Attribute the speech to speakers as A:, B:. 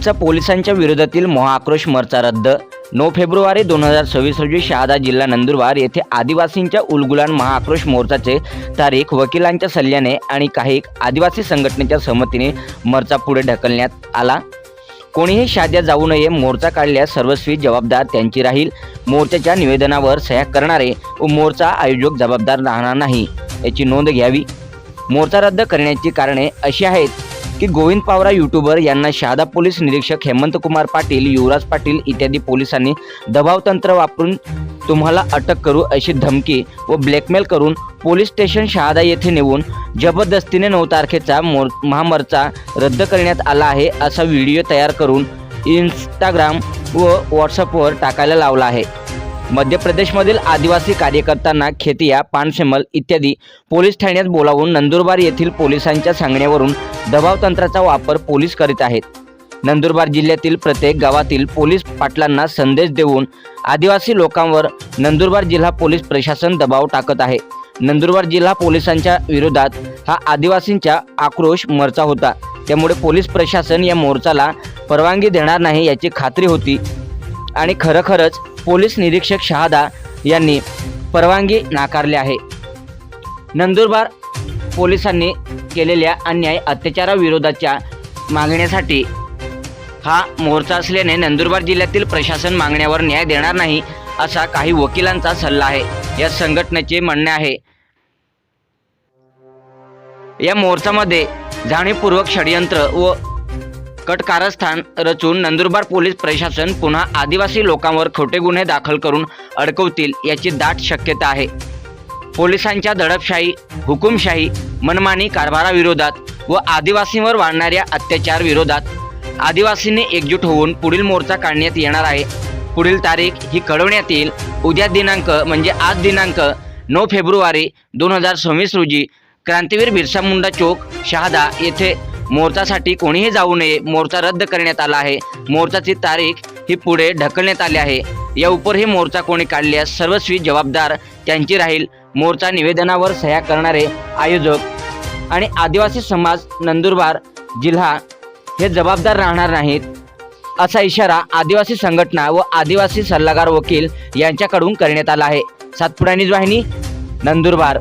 A: आजचा पोलिसांच्या विरोधातील महाआक्रोश मोर्चा रद्द। 9 फेब्रुवारी 2026 रोजी शहादा जिल्हा नंदुरबार येथे आदिवासींच्या उलगुलान महाआक्रोश मोर्चाचे तारीख वकिलांच्या सल्ल्याने आणि काही आदिवासी संघटनेच्या सहमतीने मोर्चा पुढे ढकलण्यात आला। कोणीही शाद्या जाऊ नये, मोर्चा काढल्यास सर्वस्वी जबाबदार त्यांची राहील। मोर्चाच्या निवेदनावर सह्या करणारे व मोर्चा आयोजक जबाबदार राहणार नाही याची नोंद घ्यावी। मोर्चा रद्द करण्याची कारणे अशी आहेत की गोविंद पावरा यूट्यूबर यांना शहादा पोलीस निरीक्षक हेमंत कुमार पाटील, युवराज पाटील इत्यादी पोलिसांनी दबाव तंत्र वापरून तुम्हाला अटक करू अशी धमकी व ब्लॅकमेल करून पोलीस स्टेशन शहादा येथे नेऊन जबरदस्तीने 9 तारखेचा महामोर्चा रद्द करण्यात आला आहे असा व्हिडिओ तयार करून इंस्टाग्राम व व्हॉट्सअपवर टाकायला लावला आहे। मध्य प्रदेशमधील आदिवासी कार्यकर्त्यांना खेतिया, पानशेमल इत्यादी पोलीस ठाण्यात बोलावून नंदुरबार येथील पोलिसांच्या सांगण्यावरून दबाव तंत्राचा वापर पोलीस करीत आहेत। नंदुरबार जिल्ह्यातील प्रत्येक गावातील पोलीस पाटलांना संदेश देऊन आदिवासी लोकांवर नंदुरबार जिल्हा पोलीस प्रशासन दबाव टाकत आहे। नंदुरबार जिल्हा पोलिसांच्या विरोधात हा आदिवासींचा आक्रोश मोर्चा होता, त्यामुळे पोलीस प्रशासन या मोर्चाला परवानगी देणार नाही याची खात्री होती आणि खरोखरच पोलीस निरीक्षक शहादा यांनी परवानगी नाकारली आहे। नंदुरबार पोलिसांनी केलेल्या अन्याय अत्याचाराविरोधाच्या मागण्यासाठी हा मोर्चा असल्याने नंदुरबार जिल्ह्यातील प्रशासन मागण्यावर न्याय देणार नाही असा काही वकिलांचा सल्ला आहे। या संघटनेचे म्हणणे आहे या मोर्चामध्ये जाणीवपूर्वक षडयंत्र व कटकारस्थान रचून नंदुरबार पोलीस प्रशासन पुन्हा आदिवासी लोकांवर खोटे गुन्हे दाखल करून अडकवतील याची दाट शक्यता आहे। पोलिसांच्या दडपशाही, हुकुमशाही, मनमानी कारभाराविरोधात व आदिवासींवर वाढणाऱ्या अत्याचार विरोधात आदिवासींनी एकजूट होऊन पुढील मोर्चा काढण्यात येणार आहे। पुढील तारीख ही कळवण्यात येईल। उद्या दिनांक म्हणजे आज दिनांक 9 फेब्रुवारी 2026 रोजी क्रांतीवीर बिरसा मुंडा चौक शहादा येथे मोर्चासाठी कोणीही जाऊ नये, मोर्चा रद्द करण्यात आला आहे। मोर्चाची तारीख ही पुढे ढकलण्यात आली आहे। या उपरही मोर्चा कोणी काढल्यास सर्वस्वी जबाबदार त्यांची राहील। मोर्चा निवेदनावर सह्या करणारे आयोजक आणि आदिवासी समाज नंदुरबार जिल्हा हे जबाबदार राहणार नाहीत असा इशारा आदिवासी संघटना व आदिवासी सल्लागार वकील यांच्याकडून करण्यात आला आहे। सातपुडा न्यूज वाहिनी, नंदुरबार।